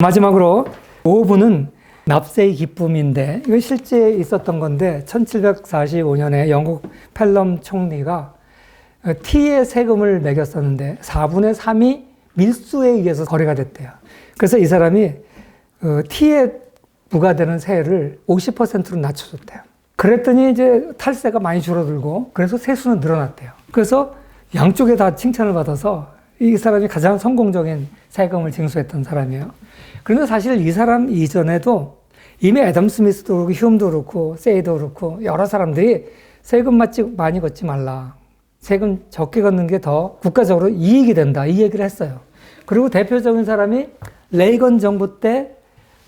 마지막으로 5부는 납세의 기쁨인데, 이거 실제 있었던 건데 1745년에 영국 펠럼 총리가 티에 세금을 매겼었는데 4분의 3이 밀수에 의해서 거래가 됐대요. 그래서 이 사람이 티에 부과되는 세를 50%로 낮춰줬대요. 그랬더니 이제 탈세가 많이 줄어들고, 그래서 세수는 늘어났대요. 그래서 양쪽에 다 칭찬을 받아서 이 사람이 가장 성공적인 세금을 징수했던 사람이에요. 그런데 사실 이 사람 이전에도 이미 애덤 스미스도 그렇고 휴엄도 그렇고 세이도 그렇고 여러 사람들이 세금 많이 걷지 말라, 세금 적게 걷는 게 더 국가적으로 이익이 된다, 이 얘기를 했어요. 그리고 대표적인 사람이 레이건 정부 때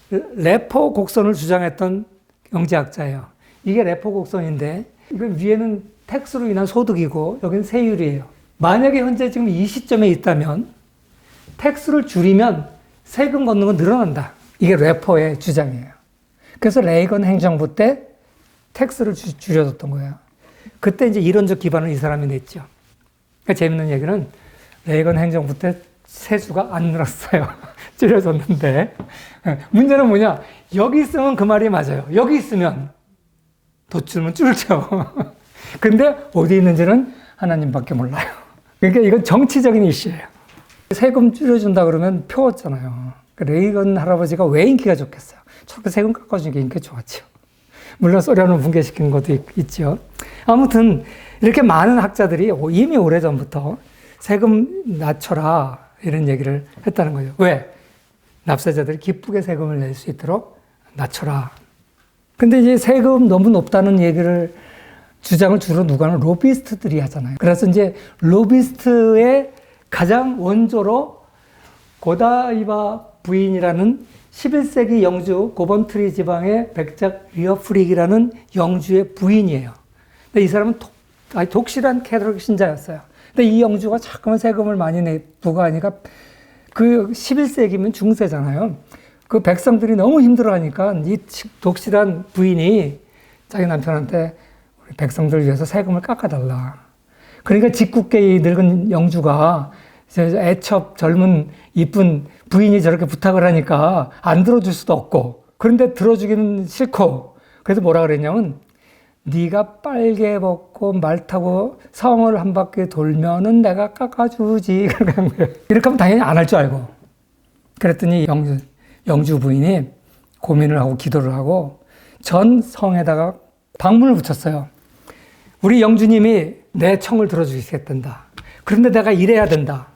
레포 곡선을 주장했던 경제학자예요. 이게 레포 곡선인데, 이건 위에는 텍스로 인한 소득이고 여기는 세율이에요. 만약에 현재 지금 이 시점에 있다면 텍스를 줄이면 세금 걷는 건 늘어난다, 이게 레포의 주장이에요. 그래서 레이건 행정부 때 텍스를 줄여줬던 거예요. 그때 이제 이론적 기반을 이 사람이 냈죠. 그러니까 재밌는 얘기는 레이건 행정부 때 세수가 안 늘었어요. 줄여줬는데, 문제는 뭐냐, 여기 있으면 그 말이 맞아요. 여기 있으면 더 줄면 줄죠. 근데 어디 있는지는 하나님밖에 몰라요. 그러니까 이건 정치적인 이슈예요. 세금 줄여준다 그러면 표었잖아요. 레이건 할아버지가 왜 인기가 좋겠어요? 저렇게 세금 깎아주는 게 인기가 좋았죠. 물론 소련을 붕괴시키는 것도 있죠. 아무튼 이렇게 많은 학자들이 이미 오래전부터 세금 낮춰라, 이런 얘기를 했다는 거죠. 왜? 납세자들이 기쁘게 세금을 낼 수 있도록 낮춰라. 근데 이제 세금 너무 높다는 얘기를, 주장을 주로 누가 하는, 로비스트들이 하잖아요. 그래서 이제 로비스트의 가장 원조로 고다이바 부인이라는 11세기 영주 고번트리 지방의 백작 리어프릭이라는 영주의 부인이에요. 근데 이 사람은 독실한 캐톨릭 신자였어요. 근데 이 영주가 자꾸만 세금을 많이 부과하니까, 그 11세기면 중세잖아요. 그 백성들이 너무 힘들어하니까 이 독실한 부인이 자기 남편한테 우리 백성들을 위해서 세금을 깎아달라. 그러니까 짓궂게 늙은 영주가 애첩 젊은 이쁜 부인이 저렇게 부탁을 하니까 안 들어줄 수도 없고, 그런데 들어주기는 싫고, 그래서 뭐라 그랬냐면, 네가 빨개 벗고 말 타고 성을 한 바퀴 돌면은 내가 깎아주지. 이렇게 하면 당연히 안 할 줄 알고. 그랬더니 영주 부인이 고민을 하고 기도를 하고 전 성에다가 방문을 붙였어요. 우리 영주님이 내 청을 들어주시겠단다. 그런데 내가 일해야 된다.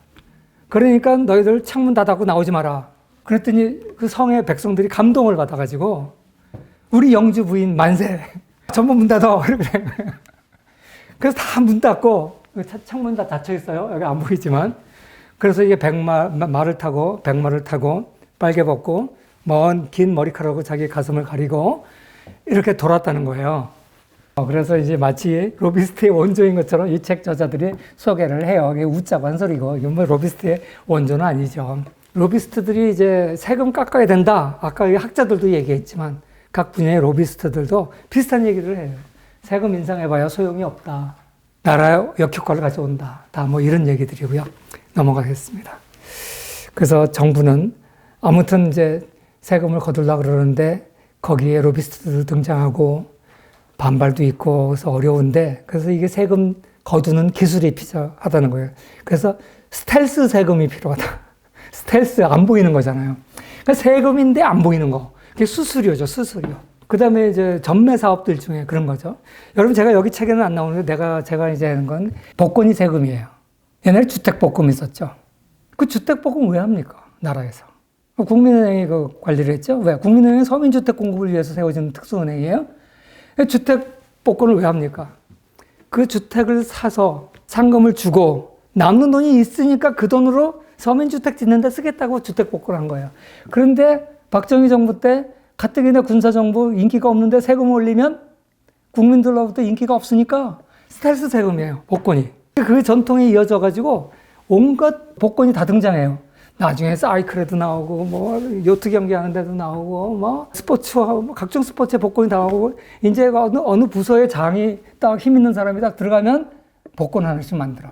그러니까 너희들 창문 닫고 나오지 마라. 그랬더니 그 성의 백성들이 감동을 받아가지고 우리 영주 부인 만세, 전부 문 닫아. 그래서 다 문 닫고, 창문 다 닫혀 있어요. 여기 안 보이지만. 그래서 이게 백마를 타고 빨개 벗고 먼 긴 머리카락으로 자기 가슴을 가리고 이렇게 돌았다는 거예요. 그래서 이제 마치 로비스트의 원조인 것처럼 이 책 저자들이 소개를 해요. 이게 웃자고 한 소리고, 이건 뭐 로비스트의 원조는 아니죠. 로비스트들이 이제 세금 깎아야 된다, 아까 학자들도 얘기했지만 각 분야의 로비스트들도 비슷한 얘기를 해요. 세금 인상해봐야 소용이 없다, 나라의 역효과를 가져온다, 다 뭐 이런 얘기들이고요. 넘어가겠습니다. 그래서 정부는 아무튼 이제 세금을 거둘라 그러는데 거기에 로비스트들도 등장하고 반발도 있고, 그래서 어려운데, 그래서 이게 세금 거두는 기술이 필요하다는 거예요. 그래서 스텔스 세금이 필요하다. 스텔스, 안 보이는 거잖아요. 그러니까 세금인데 안 보이는 거. 그게 수수료죠, 수수료. 그 다음에 이제 전매 사업들 중에 그런 거죠. 여러분, 제가 여기 책에는 안 나오는데 제가 이제 하는 건 복권이 세금이에요. 옛날에 주택복권 있었죠. 그 주택복권 왜 합니까? 나라에서. 국민은행이 그 관리를 했죠. 왜? 국민은행은 서민주택 공급을 위해서 세워진 특수은행이에요. 주택복권을 왜 합니까? 그 주택을 사서 상금을 주고 남는 돈이 있으니까 그 돈으로 서민주택 짓는 데 쓰겠다고 주택복권을 한 거예요. 그런데 박정희 정부 때 가뜩이나 군사정부 인기가 없는데 세금 올리면 국민들로부터 인기가 없으니까 스텔스 세금이에요, 복권이. 그 전통이 이어져가지고 온갖 복권이 다 등장해요. 나중에 사이클에도 나오고, 뭐, 요트 경기하는 데도 나오고, 뭐, 뭐, 각종 스포츠에 복권이 다 나오고, 이제 어느 부서에 장이 딱 힘 있는 사람이 딱 들어가면 복권 하나씩 만들어.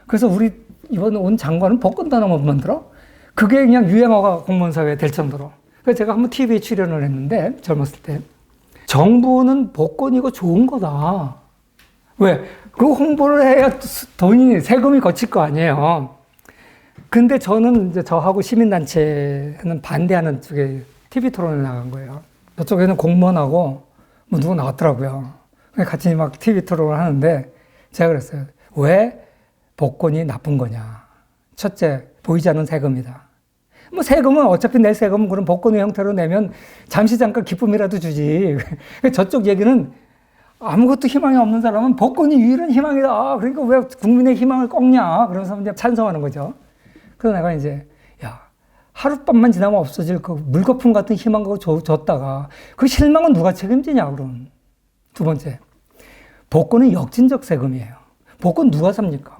그래서 우리 이번 온 장관은 복권도 하나 못 만들어? 그게 그냥 유행어가 공무원사회에 될 정도로. 그래서 제가 한번 TV에 출연을 했는데, 젊었을 때. 정부는 복권이고 좋은 거다. 왜? 그 홍보를 해야 돈이, 세금이 거칠 거 아니에요. 근데 저는 이제 저하고 시민단체는 반대하는 쪽에 TV 토론에 나간 거예요. 저쪽에는 공무원하고 뭐 누구 나왔더라고요. 같이 막 TV 토론을 하는데 제가 그랬어요. 왜 복권이 나쁜 거냐. 첫째, 보이지 않는 세금이다. 뭐 세금은 어차피 낼 세금은 그런 복권의 형태로 내면 잠시 잠깐 기쁨이라도 주지. 저쪽 얘기는 아무것도 희망이 없는 사람은 복권이 유일한 희망이다. 그러니까 왜 국민의 희망을 꺾냐. 그러면서 이제 찬성하는 거죠. 그래서 내가 이제, 야, 하룻밤만 지나면 없어질 그 물거품 같은 희망을 줬다가 그 실망은 누가 책임지냐, 그럼. 두 번째, 복권은 역진적 세금이에요. 복권 누가 삽니까?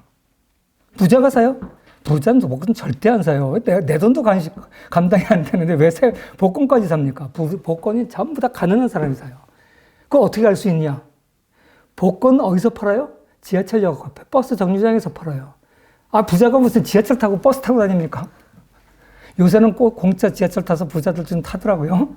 부자가 사요? 부자는 복권 절대 안 사요. 내 돈도 감당이 안 되는데 왜 복권까지 삽니까? 복권이 전부 다 가난한 사람이 사요. 그거 어떻게 알 수 있냐? 복권 어디서 팔아요? 지하철역 앞에 버스 정류장에서 팔아요. 아, 부자가 무슨 지하철 타고 버스 타고 다닙니까? 요새는 꼭 공짜 지하철 타서 부자들 좀 타더라고요.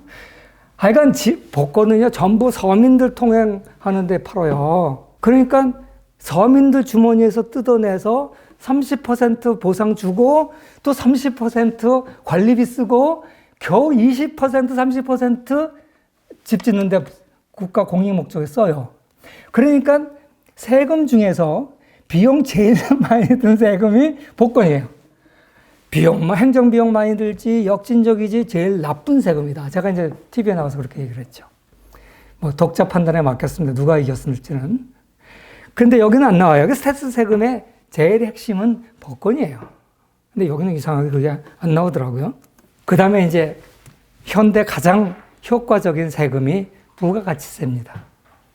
하여간 복권은요, 전부 서민들 통행하는 데 팔아요. 그러니까 서민들 주머니에서 뜯어내서 30% 보상 주고 또 30% 관리비 쓰고 겨우 20% 30% 집 짓는데 국가 공익 목적에 써요. 그러니까 세금 중에서 비용 제일 많이 든 세금이 복권이에요. 행정 비용 많이 들지, 역진적이지, 제일 나쁜 세금이다. 제가 이제 TV에 나와서 그렇게 얘기를 했죠. 뭐 독자 판단에 맡겼습니다. 누가 이겼을지는. 근데 여기는 안 나와요. 여기 스태스 세금의 제일 핵심은 복권이에요. 근데 여기는 이상하게 그게 안 나오더라고요. 그 다음에 이제 현대 가장 효과적인 세금이 부가가치세입니다.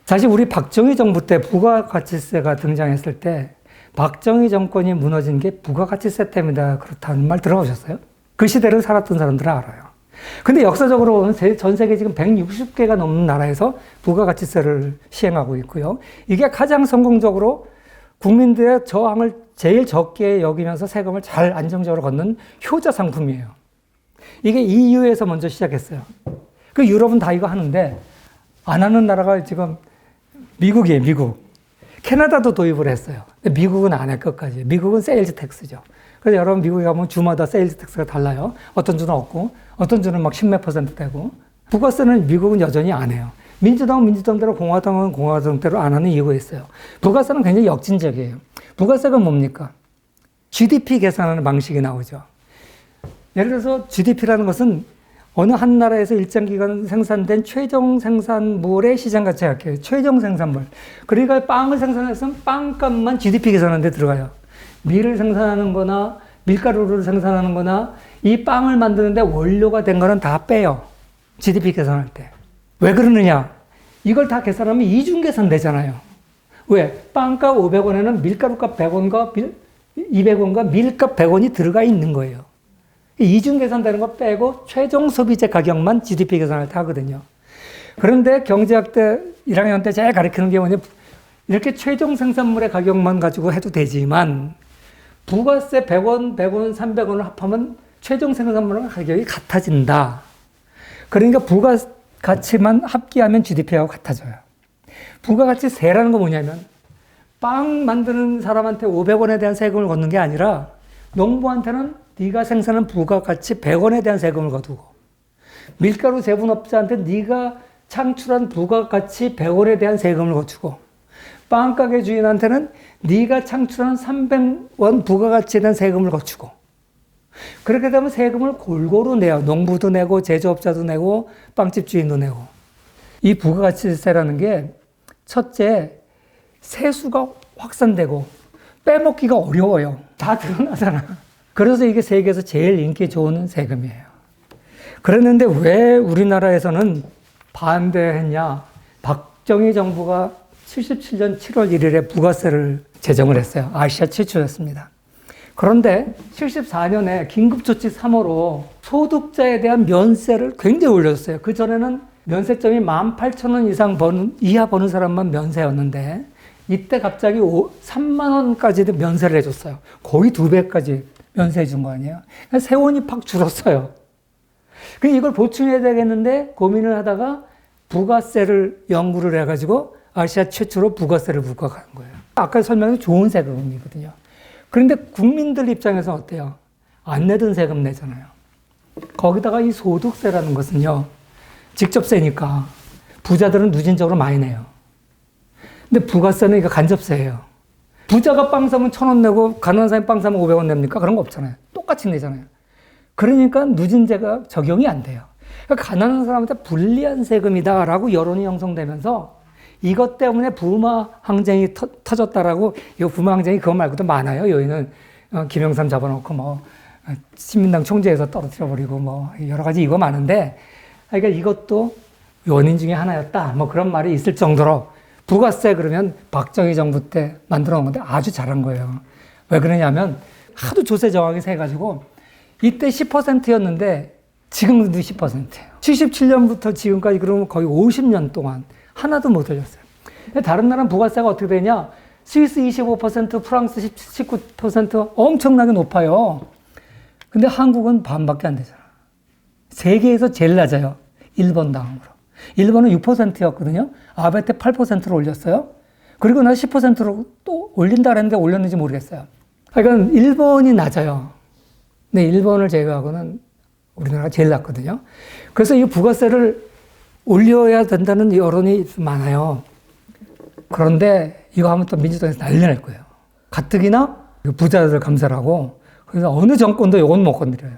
사실 우리 박정희 정부 때 부가가치세가 등장했을 때 박정희 정권이 무너진 게 부가가치세 때문이다. 그렇다는 말 들어보셨어요? 그 시대를 살았던 사람들은 알아요. 근데 역사적으로 보면 전 세계 지금 160개가 넘는 나라에서 부가가치세를 시행하고 있고요. 이게 가장 성공적으로 국민들의 저항을 제일 적게 여기면서 세금을 잘 안정적으로 걷는 효자 상품이에요. 이게 EU에서 먼저 시작했어요. 그 유럽은 다 이거 하는데 안 하는 나라가 지금 미국이에요, 미국. 캐나다도 도입을 했어요. 근데 미국은 안 해, 끝까지. 미국은 세일즈 텍스죠. 그래서 여러분 미국에 가면 주마다 세일즈 텍스가 달라요. 어떤 주는 없고, 어떤 주는 막 10몇 % 되고. 부가세는 미국은 여전히 안 해요. 민주당은 민주당대로, 공화당은 공화당대로 안 하는 이유가 있어요. 부가세는 굉장히 역진적이에요. 부가세가 뭡니까? GDP 계산하는 방식이 나오죠. 예를 들어서 GDP라는 것은 어느 한 나라에서 일정 기간 생산된 최종 생산물의 시장 가치 할게요. 최종 생산물. 그러니까 빵을 생산했으면 빵값만 GDP 계산하는 데 들어가요. 밀을 생산하는 거나 밀가루를 생산하는 거나 이 빵을 만드는데 원료가 된 거는 다 빼요. GDP 계산할 때. 왜 그러느냐? 이걸 다 계산하면 이중 계산 되잖아요. 왜? 빵값 500원에는 밀가루값 100원과 200원과 밀값 100원이 들어가 있는 거예요. 이중 계산되는 거 빼고 최종 소비재 가격만 GDP 계산할 때 하거든요. 그런데 경제학 때 1학년 때 제일 가르치는 게 뭐냐, 이렇게 최종 생산물의 가격만 가지고 해도 되지만 부가세 100원, 100원, 300원을 합하면 최종 생산물의 가격이 같아진다. 그러니까 부가가치만 합기하면 GDP하고 같아져요. 부가가치세라는 건 뭐냐면 빵 만드는 사람한테 500원에 대한 세금을 걷는 게 아니라 농부한테는 네가 생산한 부가가치 100원에 대한 세금을 거두고, 밀가루 제분업자한테 네가 창출한 부가가치 100원에 대한 세금을 거두고, 빵가게 주인한테는 네가 창출한 300원 부가가치에 대한 세금을 거두고, 그렇게 되면 세금을 골고루 내요. 농부도 내고 제조업자도 내고 빵집 주인도 내고. 이 부가가치세라는 게 첫째, 세수가 확산되고 빼먹기가 어려워요. 다 드러나잖아. 그래서 이게 세계에서 제일 인기 좋은 세금이에요. 그랬는데 왜 우리나라에서는 반대했냐? 박정희 정부가 77년 7월 1일에 부가세를 제정을 했어요. 아시아 최초였습니다. 그런데 74년에 긴급조치 3호로 소득자에 대한 면세를 굉장히 올렸어요. 그전에는 면세점이 18,000원 이하 버는 사람만 면세였는데 이때 갑자기 3만 원까지도 면세를 해줬어요. 거의 2배까지 면세해 준 거 아니에요. 그러니까 세원이 팍 줄었어요. 그러니까 이걸 보충해야 되겠는데 고민을 하다가 부가세를 연구를 해가지고 아시아 최초로 부가세를 부과하는 거예요. 아까 설명한 좋은 세금이거든요. 그런데 국민들 입장에서는 어때요? 안 내던 세금 내잖아요. 거기다가 이 소득세라는 것은요, 직접 세니까 부자들은 누진적으로 많이 내요. 근데 부가세는 이거 간접세예요. 부자가 빵 사면 1,000원 내고 가난한 사람이 빵 사면 500원 냅니까? 그런 거 없잖아요. 똑같이 내잖아요. 그러니까 누진제가 적용이 안 돼요. 그러니까 가난한 사람한테 불리한 세금이다라고 여론이 형성되면서 이것 때문에 부마 항쟁이 터졌다라고, 이 부마 항쟁이 그거 말고도 많아요. 여기는 김영삼 잡아놓고 뭐 신민당 총재에서 떨어뜨려버리고 뭐 여러 가지 이거 많은데, 그러니까 이것도 원인 중에 하나였다. 뭐 그런 말이 있을 정도로 부가세 그러면 박정희 정부 때 만들어 놓은 건데 아주 잘한 거예요. 왜 그러냐면 하도 조세 저항이 세가지고 이때 10%였는데 지금도 10%예요. 77년부터 지금까지 그러면 거의 50년 동안 하나도 못 올렸어요. 다른 나라는 부가세가 어떻게 되냐? 스위스 25%, 프랑스 19% 엄청나게 높아요. 근데 한국은 반밖에 안 되잖아. 세계에서 제일 낮아요. 일본 다음으로. 일본은 6%였거든요. 아베 때 8%로 올렸어요. 그리고 나 10%로 또 올린다 그랬는데 올렸는지 모르겠어요. 그러니까 일본이 낮아요. 근데 일본을 제외하고는 우리나라가 제일 낮거든요. 그래서 이 부가세를 올려야 된다는 여론이 많아요. 그런데 이거 하면 또 민주당에서 난리 날 거예요. 가뜩이나 부자들 감사하고, 그래서 어느 정권도 이건 못 건드려요.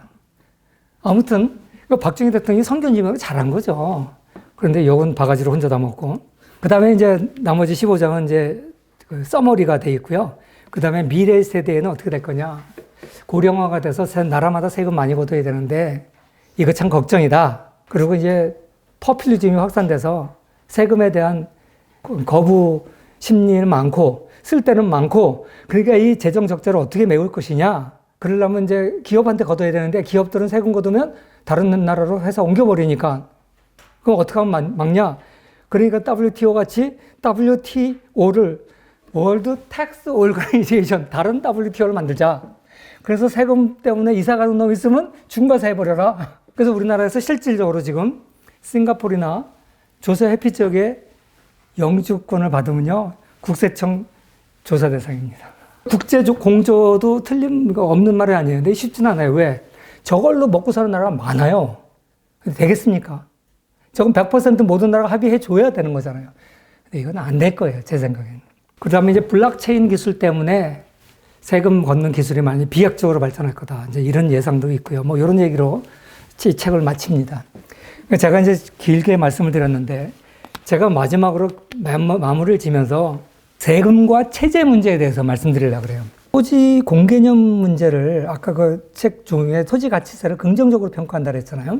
아무튼 박정희 대통령이 선견지명을 잘한 거죠. 그런데 이건 바가지로 혼자 다 먹고, 그 다음에 이제 나머지 15장은 이제 그 서머리가 돼 있고요. 그 다음에 미래 세대에는 어떻게 될 거냐. 고령화가 돼서 나라마다 세금 많이 걷어야 되는데 이거 참 걱정이다. 그리고 이제 포퓰리즘이 확산돼서 세금에 대한 거부 심리는 많고 쓸 때는 많고, 그러니까 이 재정 적자를 어떻게 메울 것이냐. 그러려면 이제 기업한테 걷어야 되는데 기업들은 세금 걷으면 다른 나라로 회사 옮겨버리니까 그럼 어떻게 하면 막냐. 그러니까 WTO 같이 WTO를 월드 텍스 오르가니제이션, 다른 WTO를 만들자. 그래서 세금 때문에 이사 가는 놈 있으면 중과사 해버려라. 그래서 우리나라에서 실질적으로 지금 싱가포르나 조세 회피 지역에 영주권을 받으면요, 국세청 조사 대상입니다. 국제 공조도 없는 말이 아니에요. 근데 쉽지는 않아요. 왜? 저걸로 먹고 사는 나라가 많아요. 되겠습니까? 저건 100% 모든 나라가 합의해 줘야 되는 거잖아요. 근데 이건 안 될 거예요, 제 생각에는. 그 다음에 이제 블록체인 기술 때문에 세금 걷는 기술이 많이 비약적으로 발전할 거다. 이제 이런 예상도 있고요. 뭐 이런 얘기로 이 책을 마칩니다. 제가 이제 길게 말씀을 드렸는데, 제가 마지막으로 마무리를 지면서 세금과 체제 문제에 대해서 말씀드리려고 그래요. 토지 공개념 문제를 아까 그 책 중에 토지 가치세를 긍정적으로 평가한다 그랬잖아요.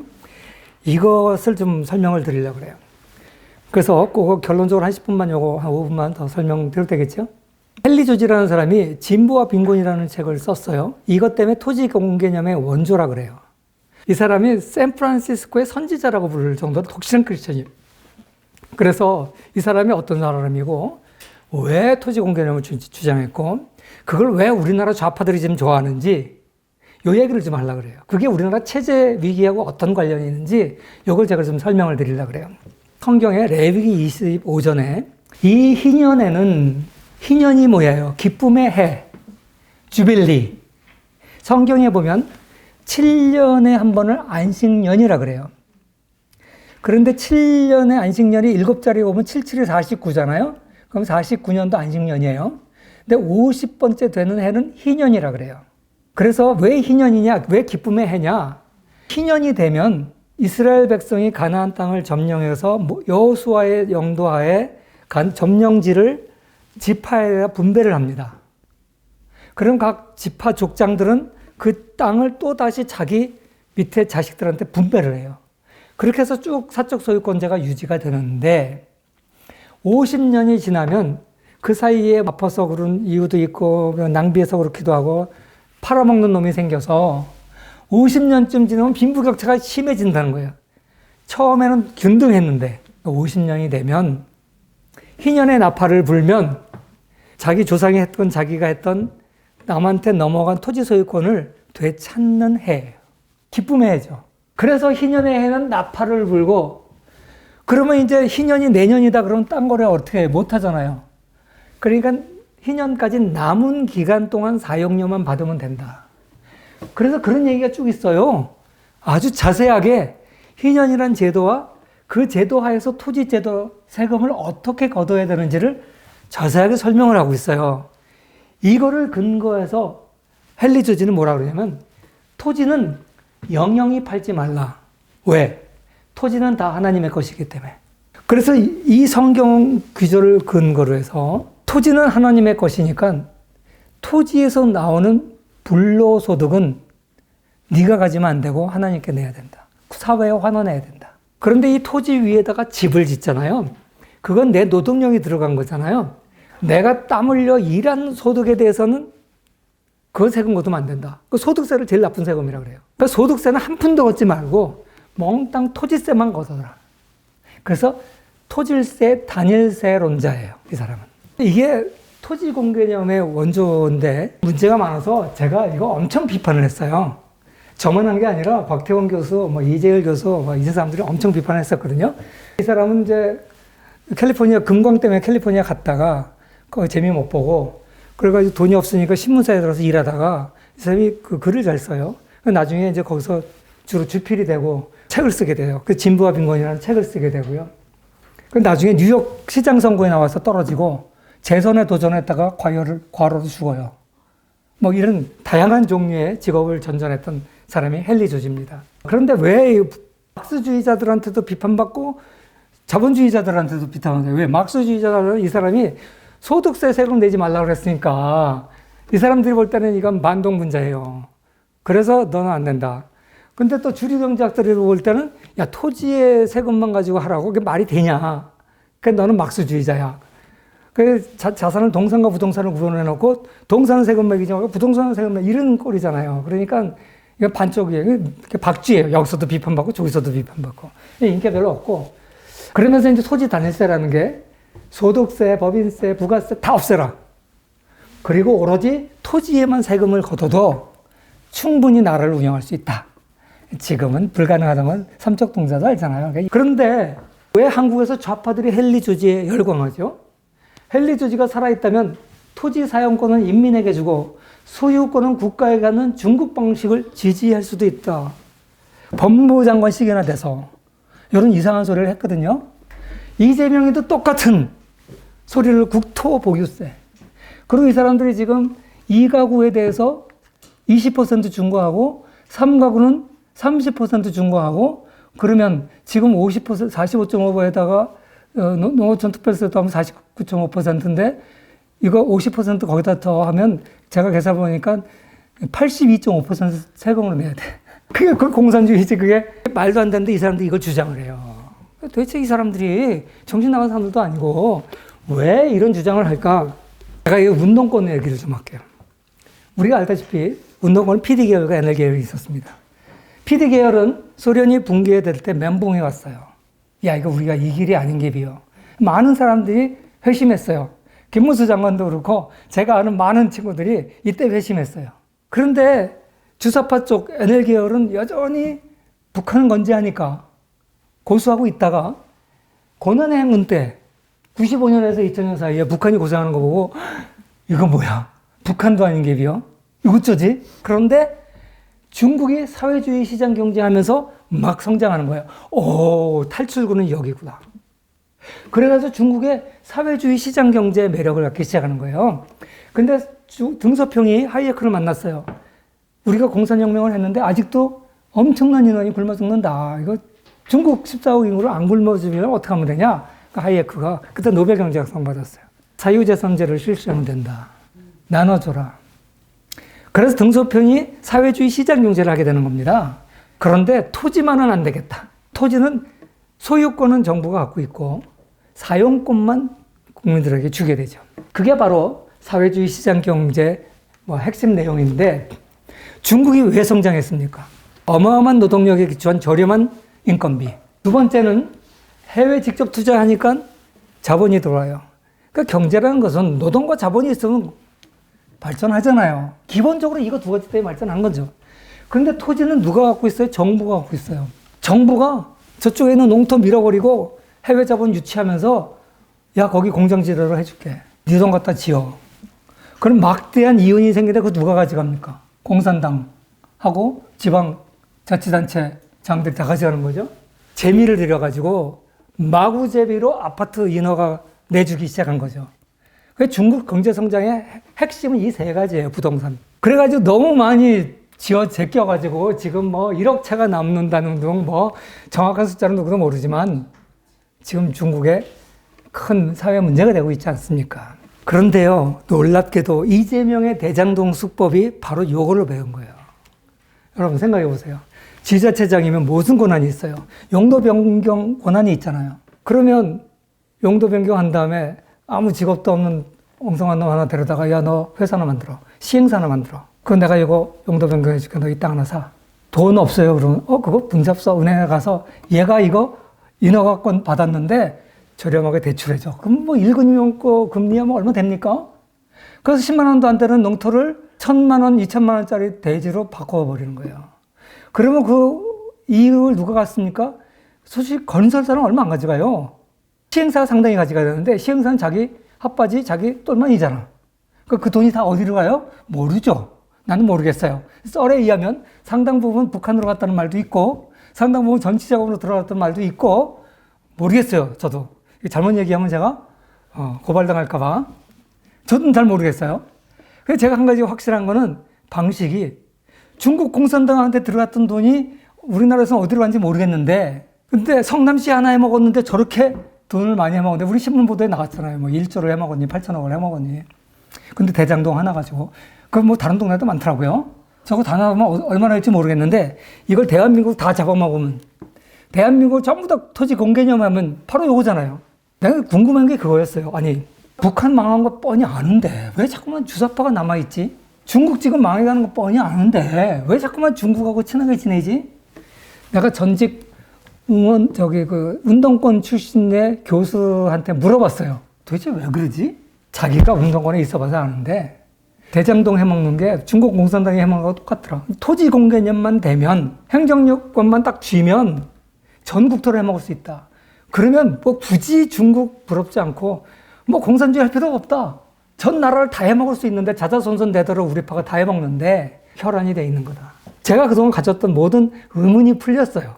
이것을 좀 설명을 드리려고 그래요. 그래서 꼭 결론적으로 한 10분만 요거 한 5분만 더 설명드려도 되겠죠? 헨리 조지라는 사람이 진보와 빈곤이라는 책을 썼어요. 이것 때문에 토지 공개념의 원조라 그래요. 이 사람이 샌프란시스코의 선지자라고 부를 정도로 독실한 크리스천이에요. 그래서 이 사람이 어떤 사람이고 왜 토지 공개념을 주장했고 그걸 왜 우리나라 좌파들이 지금 좋아하는지 요 얘기를 좀 하려고 그래요. 그게 우리나라 체제 위기하고 어떤 관련이 있는지 요걸 제가 좀 설명을 드리려고 그래요. 성경에 레위기 25전에 이 희년에는, 희년이 뭐예요? 기쁨의 해, 주빌리. 성경에 보면 7년에 한 번을 안식년이라 그래요. 그런데 7년의 안식년이 7자리 오면 7, 7이 49잖아요. 그럼 49년도 안식년이에요. 근데 50번째 되는 해는 희년이라 그래요. 그래서 왜 희년이냐, 왜 기쁨의 해냐? 희년이 되면 이스라엘 백성이 가나안 땅을 점령해서 여호수아의 영도하에 점령지를 지파에 분배를 합니다. 그럼 각 지파 족장들은 그 땅을 또 다시 자기 밑에 자식들한테 분배를 해요. 그렇게 해서 쭉 사적 소유권제가 유지가 되는데 50년이 지나면 그 사이에 아파서 그런 이유도 있고 낭비해서 그렇기도 하고 팔아먹는 놈이 생겨서 50년쯤 지나면 빈부격차가 심해진다는 거예요. 처음에는 균등했는데 50년이 되면 희년의 나팔을 불면 자기 조상이 했던, 자기가 했던 남한테 넘어간 토지 소유권을 되찾는 해예요. 기쁨의 해죠. 그래서 희년의 해는 나팔을 불고, 그러면 이제 희년이 내년이다 그러면 딴 거래 어떻게 해? 못 하잖아요. 그러니까 희년까지 남은 기간 동안 사용료만 받으면 된다. 그래서 그런 얘기가 쭉 있어요. 아주 자세하게 희년이란 제도와 그 제도 하에서 토지 제도 세금을 어떻게 걷어야 되는지를 자세하게 설명을 하고 있어요. 이거를 근거해서 헨리 조지는 뭐라 그러냐면, 토지는 영영이 팔지 말라. 왜? 토지는 다 하나님의 것이기 때문에. 그래서 이 성경 규조를 근거로 해서 토지는 하나님의 것이니까 토지에서 나오는 불로소득은 네가 가지면 안 되고 하나님께 내야 된다. 사회에 환원해야 된다. 그런데 이 토지 위에다가 집을 짓잖아요. 그건 내 노동력이 들어간 거잖아요. 내가 땀 흘려 일한 소득에 대해서는 그 세금 걷으면 안 된다. 그 소득세를 제일 나쁜 세금이라고 그래요. 그러니까 소득세는 한 푼도 걷지 말고 몽땅 토지세만 걷어라. 그래서 토질세, 단일세론자예요, 이 사람은. 이게 토지공개념의 원조인데 문제가 많아서 제가 이거 엄청 비판을 했어요. 저만 한 게 아니라 곽태원 교수, 이재일 교수, 이 사람들이 엄청 비판을 했었거든요. 이 사람은 이제 캘리포니아, 금광 때문에 캘리포니아 갔다가 거기 재미 못 보고, 그래가지고 돈이 없으니까 신문사에 들어서 일하다가 이 사람이 그 글을 잘 써요. 나중에 이제 거기서 주로 주필이 되고 책을 쓰게 돼요. 그 진부와 빈곤이라는 책을 쓰게 되고요. 나중에 뉴욕 시장 선거에 나와서 떨어지고 재선에 도전했다가 과로로 죽어요. 이런 다양한 종류의 직업을 전전했던 사람이 헨리 조지입니다. 그런데 왜 막스주의자들한테도 비판받고 자본주의자들한테도 비판받아요? 왜? 막스주의자들은 이 사람이 소득세 세금 내지 말라고 그랬으니까 이 사람들이 볼 때는 이건 만동분자예요. 그래서 너는 안 된다. 근데 또 주류경제학들이 볼 때는 야, 토지의 세금만 가지고 하라고 그게 말이 되냐. 그러니까 너는 막스주의자야. 그 자산을 동산과 부동산을 구분해 놓고 동산은 세금 매기지 말고 부동산은 세금 매기 이런 꼴이잖아요. 그러니까 이거 반쪽이에요. 박쥐예요. 여기서도 비판받고 저기서도 비판받고. 인기가 별로 없고. 그러면서 이제 토지 단일세라는 게 소득세, 법인세, 부가세 다 없애라. 그리고 오로지 토지에만 세금을 걷어도 충분히 나라를 운영할 수 있다. 지금은 불가능하다는 건 삼척 동자도 알잖아요. 그런데 왜 한국에서 좌파들이 헨리 조지에 열광하죠? 헨리 조지가 살아있다면 토지 사용권은 인민에게 주고 소유권은 국가에 가는 중국 방식을 지지할 수도 있다. 법무부 장관식이나 돼서 이런 이상한 소리를 했거든요. 이재명이도 똑같은 소리를 국토보유세. 그리고 이 사람들이 지금 2가구에 대해서 20% 중과하고 3가구는 30% 중과하고 그러면 지금 50%, 45.5%에다가 농어촌 특별세 더하면 49.5%인데 이거 50% 거기다 더 하면 제가 계산 보니까 82.5% 세금을 내야 돼. 그게 그 공산주의지. 그게 말도 안 되는데 이 사람들이 이걸 주장을 해요. 도대체 이 사람들이 정신 나간 사람들도 아니고 왜 이런 주장을 할까? 제가 이 운동권 얘기를 좀 할게요. 우리가 알다시피 운동권은 PD 계열과 NL 계열이 있었습니다. PD 계열은 소련이 붕괴될 때 멘붕이 왔어요. 야, 이거 우리가 이 길이 아닌 게 비어. 많은 사람들이 회심했어요. 김문수 장관도 그렇고 제가 아는 많은 친구들이 이때 회심했어요. 그런데 주사파 쪽 NL 계열은 여전히 북한은 건재하니까 고수하고 있다가 고난의 행군 때 95년에서 2000년 사이에 북한이 고생하는 거 보고 이거 뭐야? 북한도 아닌 게 비어? 이거 어쩌지? 그런데 중국이 사회주의 시장 경제하면서 막 성장하는 거예요. 오, 탈출구는 여기구나. 그래가지고 중국의 사회주의 시장 경제의 매력을 갖기 시작하는 거예요. 근데 등소평이 하이에크를 만났어요. 우리가 공산혁명을 했는데 아직도 엄청난 인원이 굶어 죽는다. 이거 중국 14억 인구를 안 굶어주면 어떻게 하면 되냐? 그러니까 하이에크가 그때 노벨 경제학상 받았어요. 사유재산제를 실시하면 된다. 나눠줘라. 그래서 등소평이 사회주의 시장 경제를 하게 되는 겁니다. 그런데 토지만은 안 되겠다. 토지는 소유권은 정부가 갖고 있고 사용권만 국민들에게 주게 되죠. 그게 바로 사회주의 시장 경제 핵심 내용인데 중국이 왜 성장했습니까? 어마어마한 노동력에 기초한 저렴한 인건비. 두 번째는 해외 직접 투자하니까 자본이 들어와요. 그러니까 경제라는 것은 노동과 자본이 있으면 발전하잖아요. 기본적으로 이거 두 가지 때문에 발전한 거죠. 그런데 토지는 누가 갖고 있어요? 정부가 갖고 있어요. 정부가 저쪽에 있는 농토 밀어버리고 해외 자본 유치하면서 야, 거기 공장지대로 해줄게. 네 돈 갖다 지어. 그럼 막대한 이윤이 생기는데 그거 누가 가져갑니까? 공산당하고 지방자치단체 장들이 다 가져가는 거죠. 재미를 들여가지고 마구제비로 아파트 인허가 내주기 시작한 거죠. 중국 경제성장의 핵심은 이 세 가지예요, 부동산. 그래가지고 너무 많이 제껴가지고 지금 뭐 1억 채가 남는다는 등 뭐 정확한 숫자는 누구도 모르지만 지금 중국에 큰 사회 문제가 되고 있지 않습니까? 그런데요, 놀랍게도 이재명의 대장동 수법이 바로 요걸로 배운 거예요. 여러분 생각해 보세요. 지자체장이면 무슨 권한이 있어요? 용도 변경 권한이 있잖아요. 그러면 용도 변경한 다음에 아무 직업도 없는 엉성한 놈 하나 데려다가 야, 너 회사 하나 만들어. 시행사 하나 만들어. 그럼 내가 이거 용도 변경해 줄게. 너 이 땅 하나 사. 돈 없어요. 그러면 그거 분잡서 은행에 가서 얘가 이거 인허가권 받았는데 저렴하게 대출해줘. 그럼 뭐 1금융권 금리야 뭐 얼마 됩니까? 그래서 10만 원도 안 되는 농토를 1,000만 원, 2,000만 원짜리 대지로 바꿔버리는 거예요. 그러면 그 이익을 누가 갖습니까? 솔직히 건설사는 얼마 안 가져가요. 시행사가 상당히 가져가야 되는데 시행사는 자기 핫바지 자기 똘만이잖아. 그 돈이 다 어디로 가요? 모르죠. 나는 모르겠어요. 썰에 의하면 상당 부분 북한으로 갔다는 말도 있고 상당 부분 전치자금으로 들어갔다는 말도 있고 모르겠어요. 저도. 잘못 얘기하면 제가 고발당할까 봐. 저도 잘 모르겠어요. 그래서 제가 한 가지 확실한 거는 방식이 중국 공산당한테 들어갔던 돈이 우리나라에서는 어디로 간지 모르겠는데 근데 성남시 하나 해먹었는데 저렇게 돈을 많이 해먹었는데 우리 신문 보도에 나왔잖아요. 뭐 1조를 해먹었니 8천억을 해먹었니. 근데 대장동 하나 가지고 그럼 뭐 다른 동네도 많더라고요. 저거 다 나오면 얼마나 할지 모르겠는데 이걸 대한민국 다 잡아먹으면 대한민국 전부 다 토지 공개념 하면 바로 요거잖아요. 내가 궁금한 게 그거였어요. 아니 북한 망한 거 뻔히 아는데 왜 자꾸만 주사파가 남아있지? 중국 지금 망해가는 거 뻔히 아는데 왜 자꾸만 중국하고 친하게 지내지? 내가 전직 운동권 출신의 교수한테 물어봤어요. 도대체 왜 그러지? 자기가 운동권에 있어봐서 아는데 대장동 해먹는 게 중국 공산당이 해먹는 거랑 똑같더라. 토지 공개념만 되면 행정권만 딱 쥐면 전 국토를 해먹을 수 있다. 그러면 뭐 굳이 중국 부럽지 않고 뭐 공산주의 할 필요가 없다. 전 나라를 다 해먹을 수 있는데 자자손손 되도록 우리 파가 다 해먹는데 혈안이 돼 있는 거다. 제가 그동안 가졌던 모든 의문이 풀렸어요.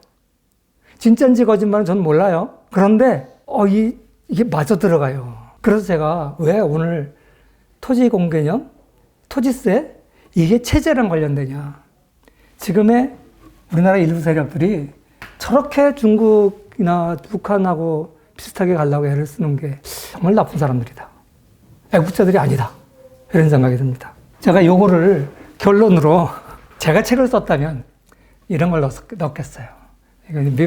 진짜인지 거짓말은 저는 몰라요. 그런데 이게 맞아 들어가요. 그래서 제가 왜 오늘 토지 공개념, 토지세 이게 체제랑 관련되냐. 지금의 우리나라 일부 세력들이 저렇게 중국이나 북한하고 비슷하게 가려고 애를 쓰는 게 정말 나쁜 사람들이다. 애국자들이 아니다. 이런 생각이 듭니다. 제가 요거를 결론으로 제가 책을 썼다면 이런 걸 넣겠어요.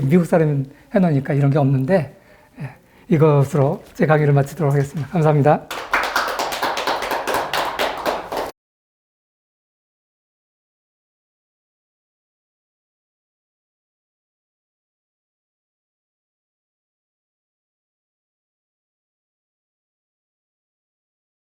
미국 사람이 해놓으니까 이런 게 없는데 이것으로 제 강의를 마치도록 하겠습니다. 감사합니다.